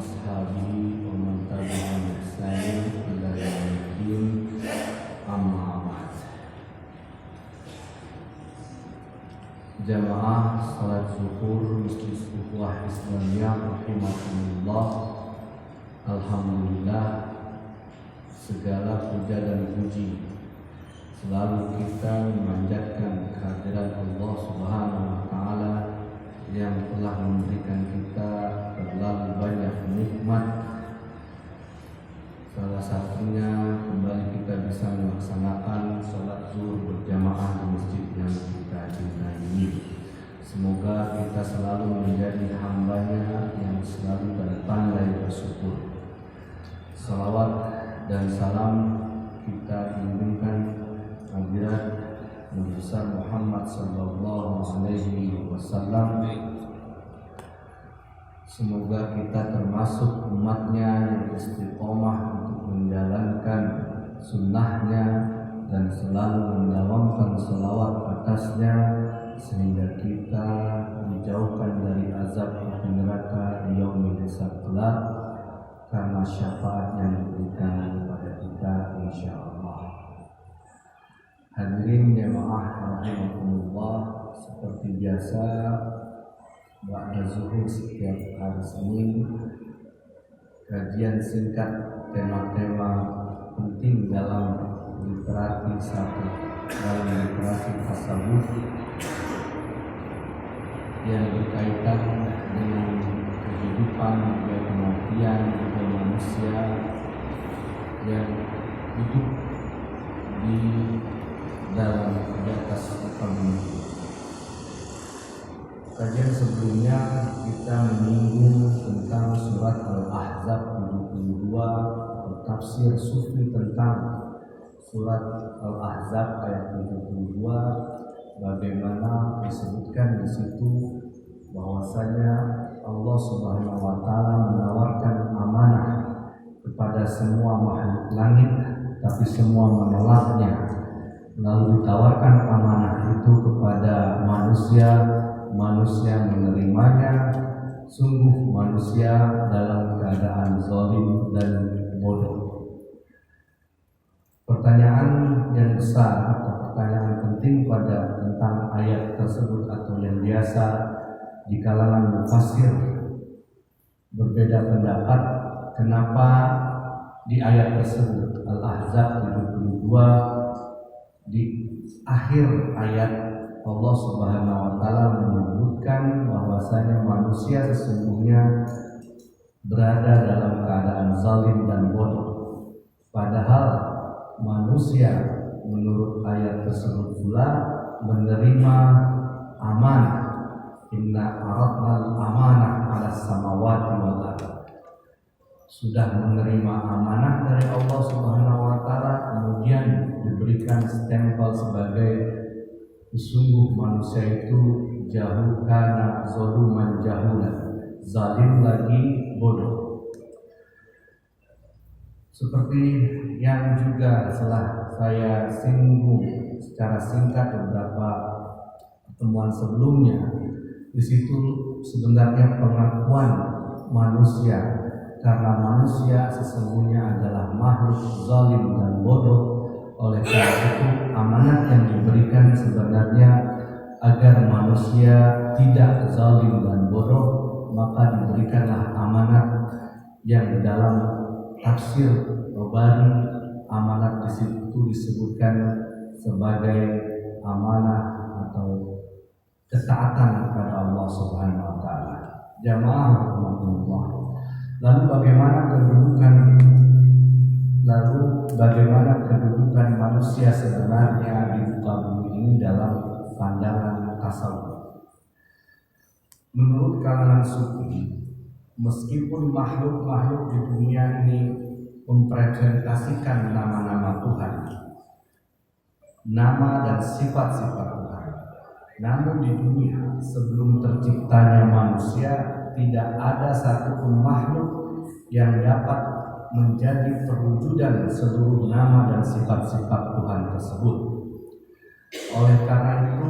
وأصحابه ومن تبعهم بإحسان إلى يوم الدين أما بعد. Jamaah salat zuhur Masjid Ukhuwah Islamiyah rahimakumullah. Alhamdulillah, segala puja dan puji selalu kita memanjatkan kehadiran Allah Subhanahu wa taala yang telah memberikan kita terlalu banyak nikmat. Salah satunya kembali kita bisa melaksanakan sholat zuhur berjamaah di masjid yang kita cintai ini. Semoga kita selalu menjadi hambanya yang selalu berpandai bersyukur. Salawat dan salam kita tunjukkan hadirat Nabi besar Muhammad sallallahu alaihi wasallam. Semoga kita termasuk umatnya yang istiqomah untuk menjalankan sunnahnya dan selalu mendawamkan selawat atasnya, sehingga kita dijauhkan dari azab api neraka di yaumil hisab kelak karena syafaat yang diberikan kepada kita insyaallah. Hadirin jamaah rahimakumullah, seperti biasa ba'da zuhur setiap hari Senin kajian singkat tema-tema penting dalam literasi tasawuf yang berkaitan dengan kehidupan dan kematian dari manusia yang hidup di atas muka bumi. Kajian sebelumnya kita menyinggung tentang surat Al-Ahzab 72, tafsir sufi tentang surat Al-Ahzab ayat 72, bagaimana disebutkan di situ bahwasanya Allah Subhanahu wa taala menawarkan amanah kepada semua makhluk langit, tapi semua menolaknya. Lalu ditawarkan amanah itu kepada manusia menerimanya. Sungguh manusia dalam keadaan zalim dan bodoh. Pertanyaan yang besar atau pertanyaan penting tentang ayat tersebut atau yang biasa di kalangan mufassir berbeda pendapat, kenapa di ayat tersebut Al-Ahzab 72 di akhir ayat Allah Subhanahu wa taala menyebutkan bahwasanya manusia sesungguhnya berada dalam keadaan zalim dan bodoh. Padahal manusia menurut ayat tersebut pula menerima amanah. Inna aradna al-amanah 'ala samawati wal ardh. Sudah menerima amanah dari Allah Subhanahu wa taala, kemudian diberikan stempel sebagai sesungguh manusia itu jahul kana zaluman jahulan, zalim lagi bodoh. Seperti yang juga telah saya singgung secara singkat beberapa pertemuan sebelumnya, di situ sebenarnya pengakuan manusia, karena manusia sesungguhnya adalah makhluk zalim dan bodoh. Oleh karena itu amanat yang diberikan sebenarnya agar manusia tidak zalim dan bodoh, maka diberikanlah amanat yang dalam tafsir Tabari amanat di situ disebutkan sebagai amanah atau ketaatan kepada Allah Subhanahu wa taala. Jamaah rahmatullah. Lalu bagaimana kedudukan manusia sebenarnya di muka bumi ini dalam pandangan tasawuf? Menurut kalangan sufi, meskipun makhluk-makhluk di dunia ini mempresentasikan nama-nama Tuhan, nama dan sifat-sifat Tuhan, namun di dunia sebelum terciptanya manusia tidak ada satupun makhluk yang dapat menjadi perwujudan seluruh nama dan sifat-sifat Tuhan tersebut. Oleh karena itu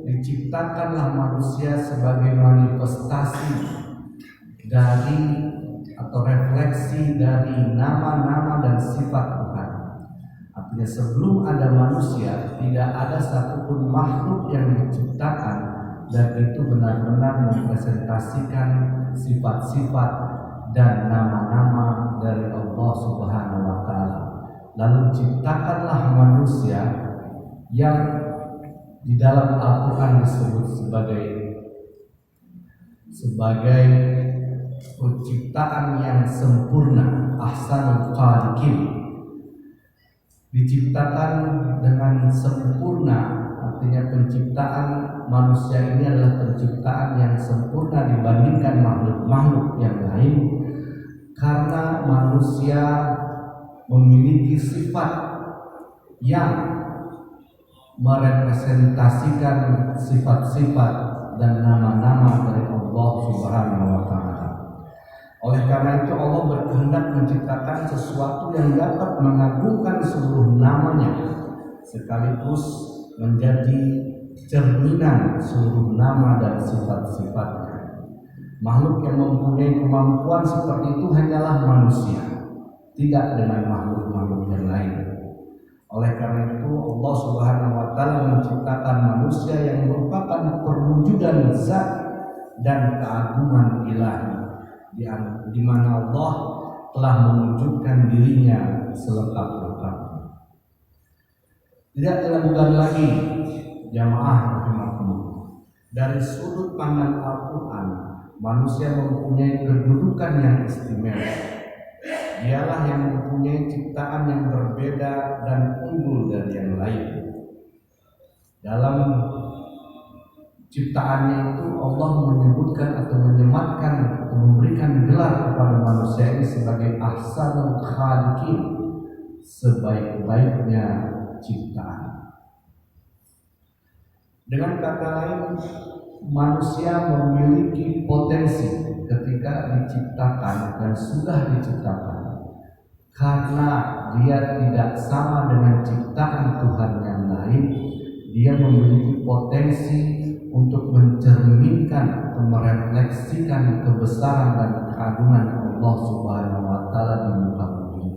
diciptakanlah manusia sebagai manifestasi dari atau refleksi dari nama-nama dan sifat Tuhan. Artinya sebelum ada manusia, tidak ada satupun makhluk yang diciptakan dan itu benar-benar mempresentasikan sifat-sifat dan nama-nama dari Allah Subhanahu wa Ta'ala. Lalu ciptakanlah manusia yang di dalam Al-Quran disebut sebagai penciptaan yang sempurna, ahsanul khaliqin. Diciptakan dengan sempurna, artinya penciptaan manusia ini adalah penciptaan yang sempurna dibandingkan makhluk-makhluk yang lain, karena manusia memiliki sifat yang merepresentasikan sifat-sifat dan nama-nama dari Allah Subhanahu wa Ta'ala. Oleh karena itu Allah berkehendak menciptakan sesuatu yang dapat mengagungkan seluruh namanya sekaligus menjadi cerminan seluruh nama dan sifat-sifatnya. Makhluk yang mempunyai kemampuan seperti itu hanyalah manusia, tidak dengan makhluk-makhluk yang lain. Oleh karena itu Allah Subhanahu wa Ta'ala menciptakan manusia yang merupakan perwujudan zat dan keagungan ilahi, di mana Allah telah mewujudkan dirinya selengkap-lengkapnya. Tidak diragukan lagi jamaah rahimakumullah, dari sudut pandang Al-Quran, manusia mempunyai kedudukan yang istimewa. Dialah yang mempunyai ciptaan yang berbeda dan unggul dari yang lain. Dalam ciptaannya itu Allah menyebutkan atau menyematkan atau memberikan gelar kepada manusia ini sebagai ahsanul khaliqin, sebaik-baiknya ciptaan. Dengan kata lain, manusia memiliki potensi ketika diciptakan dan sudah diciptakan, karena dia tidak sama dengan ciptaan Tuhan yang lain. Dia memiliki potensi untuk mencerminkan atau merefleksikan kebesaran dan keagungan Allah Subhanahu wa Ta'ala di muka bumi.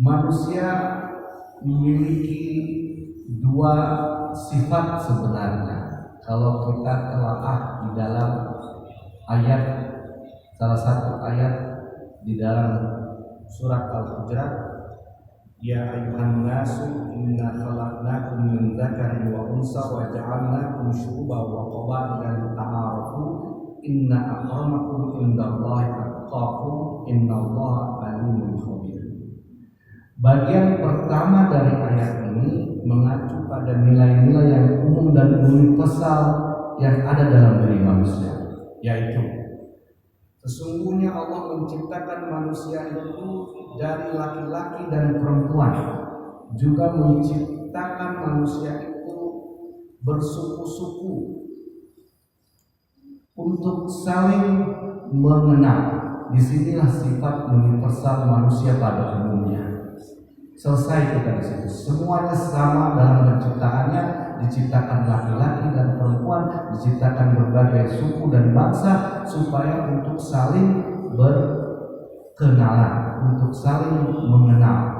Manusia memiliki dua sifat sebenarnya. Kalau kita telaah di dalam ayat, salah satu ayat di dalam surat Al-Hujurat, ya ayyuhan nasu inna khalaqnakum min dzakarin wa unsa wa ja'alnakum syu'uban wa qabaila lita'arafu inna akramakum indallahi atqakum innallaha alimun khabir. Bagian pertama dari ayat ini mengacu pada nilai-nilai yang umum dan universal yang ada dalam diri manusia, yaitu sesungguhnya Allah menciptakan manusia itu dari laki-laki dan perempuan, juga menciptakan manusia itu bersuku-suku untuk saling mengenal. Disinilah sifat universal manusia pada umumnya. Selesai kita di situ. Semuanya sama dalam penciptaannya, diciptakan laki-laki dan perempuan, diciptakan berbagai suku dan bangsa supaya untuk saling berkenalan, untuk saling mengenal.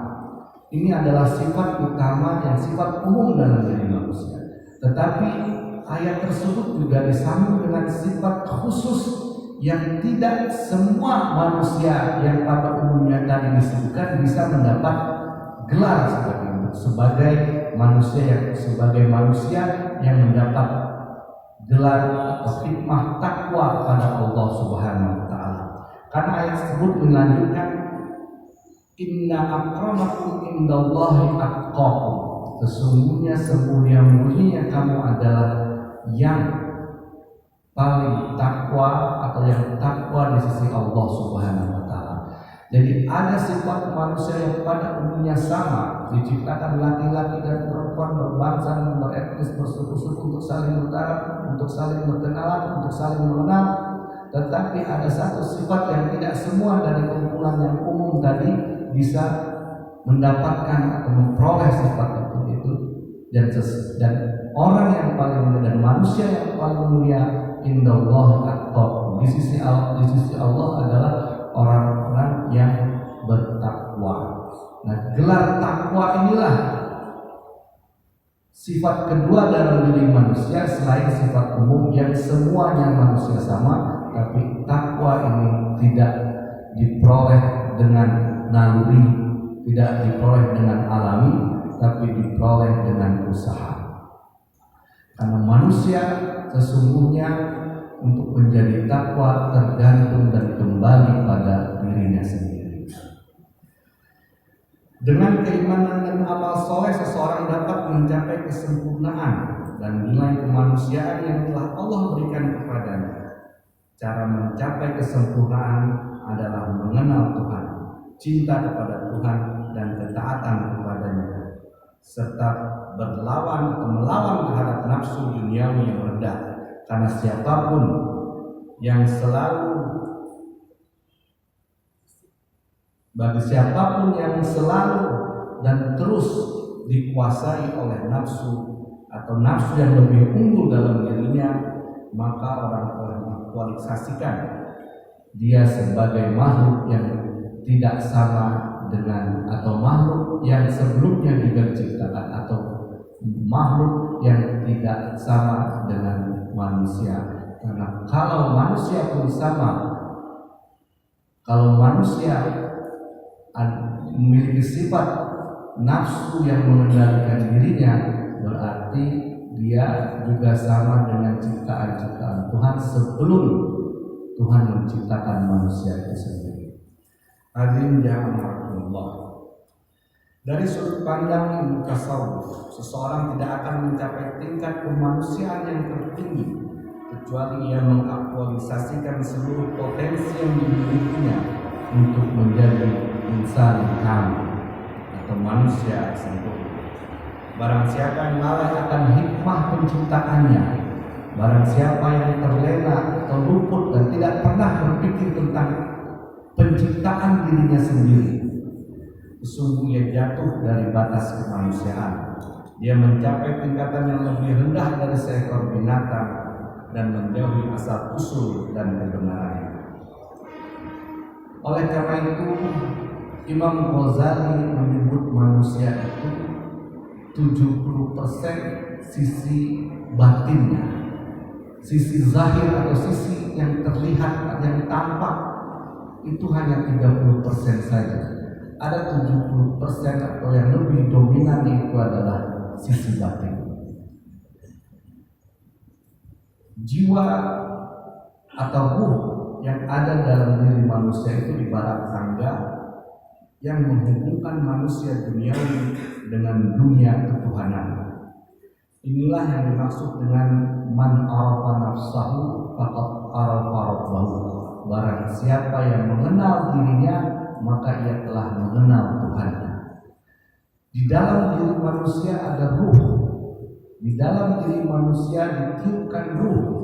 Ini adalah sifat utama yang sifat umum dalam diri manusia. Tetapi ayat tersebut juga disambung dengan sifat khusus yang tidak semua manusia yang pada umumnya tadi disebutkan bisa mendapat gelar sebagai manusia yang mendapat gelar atau hikmah takwa pada Allah Subhanahu wa Ta'ala. Karena ayat tersebut melanjutkan inna akramakum indallahi atqakum, sesungguhnya semulia-mulianya kamu adalah yang paling takwa atau yang takwa di sisi Allah Subhanahu wa Ta'ala. Jadi ada sifat manusia yang pada umumnya sama, diciptakan laki-laki dan perempuan, berbangsa, beretnis, bersuku-suku untuk saling bertaraf, untuk saling berkenalan, untuk saling mengenal. Tetapi ada satu sifat yang tidak semua dari kumpulan yang umum tadi bisa mendapatkan atau memperoleh sifat itu. Dan orang yang paling mulia dan manusia yang paling mulia indallahi atqakum, Di sisi Allah adalah orang-orang yang bertakwa. Nah, gelar takwa inilah sifat kedua dalam diri manusia selain sifat umum yang semuanya manusia sama, tapi takwa ini tidak diperoleh dengan naluri, tidak diperoleh dengan alami, tapi diperoleh dengan usaha. Karena manusia sesungguhnya untuk menjadi takwa tergantung dan kembali pada dirinya sendiri. Dengan keimanan dan amal soleh, seseorang dapat mencapai kesempurnaan dan nilai kemanusiaan yang telah Allah berikan kepadanya. Cara mencapai kesempurnaan adalah mengenal Tuhan, cinta kepada Tuhan dan ketaatan kepadanya, serta melawan terhadap nafsu duniawi yang rendah. Karena siapapun yang selalu dan terus dikuasai oleh nafsu atau nafsu yang lebih unggul dalam dirinya, maka orang telah mengkualifikasikan dia sebagai makhluk yang tidak sama dengan, atau makhluk yang sebelumnya juga diciptakan, atau makhluk yang tidak sama dengan manusia. Karena kalau manusia pun sama, kalau manusia memiliki sifat nafsu yang mengendalikan dirinya, berarti dia juga sama dengan ciptaan-ciptaan Tuhan sebelum Tuhan menciptakan manusia itu sendiri. Hadirin Allah, dari sudut pandang ilmu tasawuf, seseorang tidak akan mencapai tingkat kemanusiaan yang tertinggi kecuali ia mengaktualisasikan seluruh potensi yang dimilikinya untuk menjadi insan kamil atau manusia sempurna. Barang siapa yang lalai akan hikmah penciptaannya, barang siapa yang terlena atau luput dan tidak pernah berpikir tentang penciptaan dirinya sendiri, sesungguhnya jatuh dari batas kemanusiaan. Dia mencapai tingkatan yang lebih rendah dari seekor binatang dan menjauhi asal usul dan kebenaran. Oleh karena itu, Imam Ghazali menyebut manusia itu 70% sisi batinnya, sisi zahir atau sisi yang terlihat, yang tampak itu hanya 30% saja. Ada 70% atau yang lebih dominan itu adalah sisi batin. Jiwa atau ruh yang ada dalam diri manusia itu ibarat tangga yang menghubungkan manusia duniawi dengan dunia ketuhanan. Inilah yang dimaksud dengan man arafa nafsahu faqad arafa rabbahu. Barang siapa yang mengenal dirinya, maka ia telah mengenal Tuhannya. Di dalam diri manusia ada ruh. Di dalam diri manusia ditiupkan ruh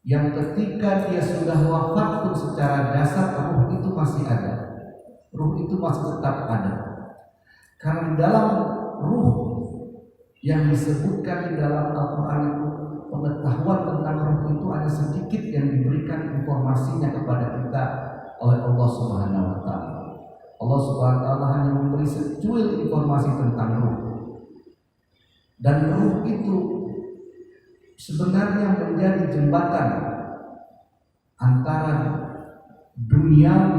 yang ketika dia sudah wafat pun secara jasad, ruh itu masih ada. Ruh itu masih tetap ada. Karena di dalam ruh yang disebutkan di dalam Al-Quran itu, pengetahuan tentang ruh itu ada sedikit yang diberikan informasinya kepada kita oleh Allah Subhanahu wa Ta'ala. Allah Subhanahu wa Ta'ala hanya memberi secuil informasi tentang ruh. Dan ruh itu sebenarnya menjadi jembatan antara dunia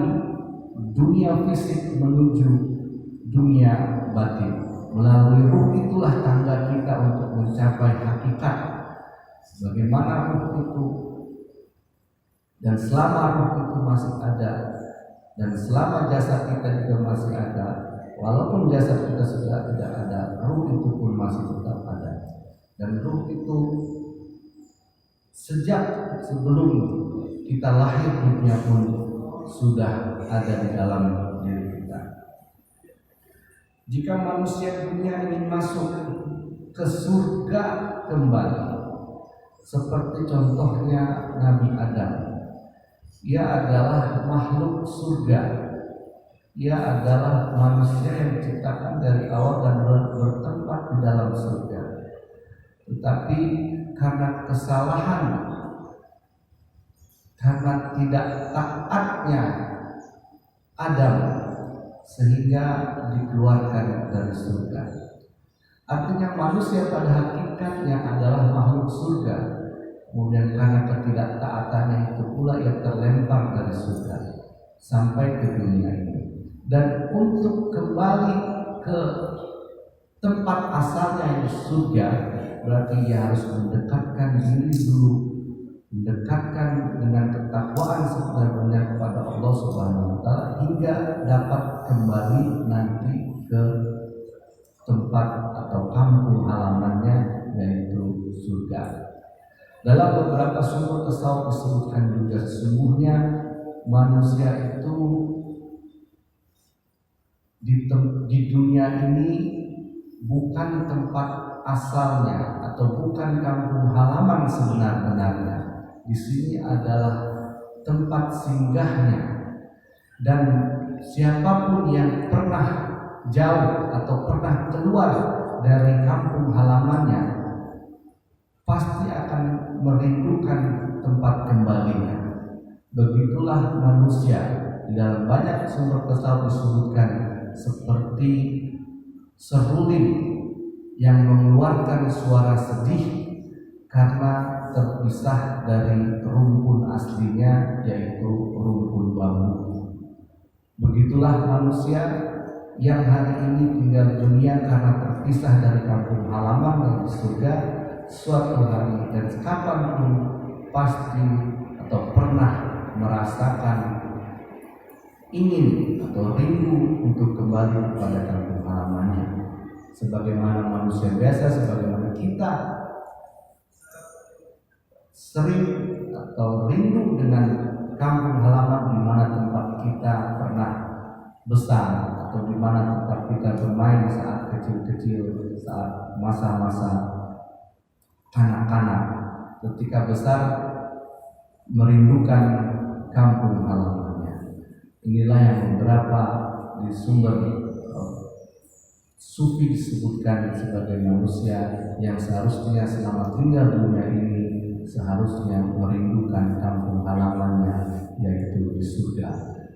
fisik menuju dunia batin. Melalui ruh itulah tangga kita untuk mencapai hakikat bagaimana ruh itu. Dan selama ruh itu masih ada, dan selama jasad kita juga masih ada, walaupun jasad kita sudah tidak ada, ruh itu pun masih tetap ada. Dan ruh itu sejak sebelum kita lahir, ruhnya pun sudah ada di dalam diri kita. Jika manusia dunia ini masuk ke surga kembali, seperti contohnya Nabi Adam, ia adalah makhluk surga. Ia adalah manusia yang diciptakan dari awal dan bertempat di dalam surga. Tetapi karena kesalahan karena tidak taatnya Adam sehingga dikeluarkan dari surga. Artinya manusia pada hakikatnya adalah makhluk surga, kemudian karena ketidaktaatannya itu pula ia terlempar dari surga sampai ke dunia ini. Dan untuk kembali ke tempat asalnya yang surga, berarti ia harus mendekatkan diri dulu, mendekatkan dengan ketakwaan sebenarnya kepada Allah Subhanahu wa taala hingga dapat kembali nanti ke tempat atau kampung halamannya, yaitu surga. Dalam beberapa sumber tasawuf disebutkan juga sesungguhnya manusia itu di dunia ini bukan tempat asalnya atau bukan kampung halaman sebenar-benarnya. Di sini adalah tempat singgahnya, dan siapapun yang pernah jauh atau pernah keluar dari kampung halamannya pasti akan merindukan tempat kembalinya. Begitulah manusia. Di dalam banyak sumber tasawuf disebutkan seperti seruling yang mengeluarkan suara sedih karena terpisah dari rumpun aslinya, yaitu rumpun bambu. Begitulah manusia yang hari ini tinggal dunia karena terpisah dari kampung halaman dan surga. Suatu hari dan kapanpun pasti atau pernah merasakan ingin atau rindu untuk kembali kepada kampung halamannya. Sebagaimana manusia biasa, sebagaimana kita sering atau rindu dengan kampung halaman di mana tempat kita pernah besar atau di mana tempat kita bermain saat kecil-kecil, saat masa-masa kanak-kanak. Ketika besar merindukan kampung halamannya. Inilah yang beberapa di sumber sufi disebutkan sebagai manusia yang seharusnya selama tinggal di dunia ini seharusnya merindukan kampung halamannya, yaitu di surga.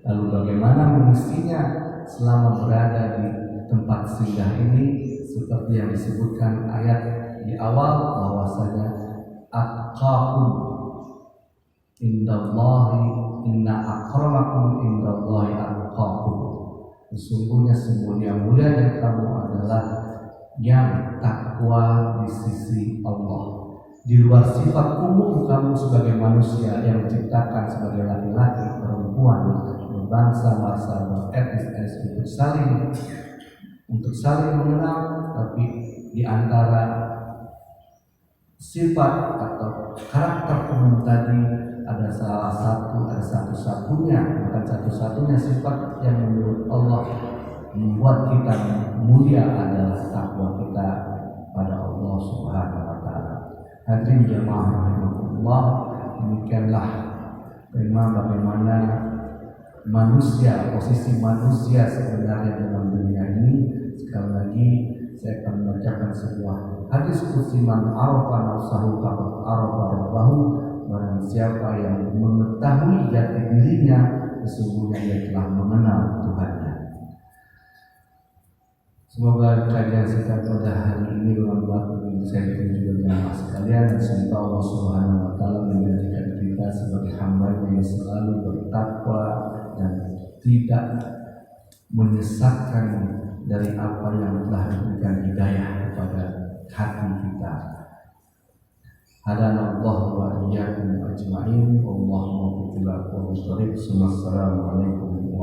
Lalu bagaimana mengisinya selama berada di tempat singgah ini? Seperti yang disebutkan ayat di awal, bahwasanya atqakum indallahi inna akramakum indallahi atqakum. Sesungguhnya semulia-mulia dari kamu adalah yang takwa di sisi Allah. Di luar sifat umum kamu sebagai manusia yang diciptakan sebagai laki-laki, perempuan, berbangsa, bangsa, beretnis untuk saling mengenal, tapi di antara sifat atau karakter umum tadi ada satu-satunya, bukan satu-satunya sifat yang menurut Allah membuat kita mulia adalah takwa kita pada Allah Subhanahu wa taala. Hadirin jemaah rahimahullah, demikianlah bagaimana manusia, posisi manusia sebenarnya dalam dunia ini. Sekali lagi saya akan membacakan sebuah hadis qudsi, man arafa nafsahu faqad arafa rabbahu. Barang siapa yang mengetahui jati dirinya, sesungguhnya dia telah mengenal Tuhannya. Semoga kajian kita pada hari ini bermanfaat bagi saya dan juga jemaah sekalian. Semoga Allah Subhanahu wa taala menjadikan kita sebagai hamba yang selalu bertakwa dan tidak menyesatkan dari apa yang telah diberikan hidayah kepada hati kita. Hadanallahu wa iyyakum ajma'in. Wallahu muwaffiq ila aqwamit thoriq. Assalamualaikum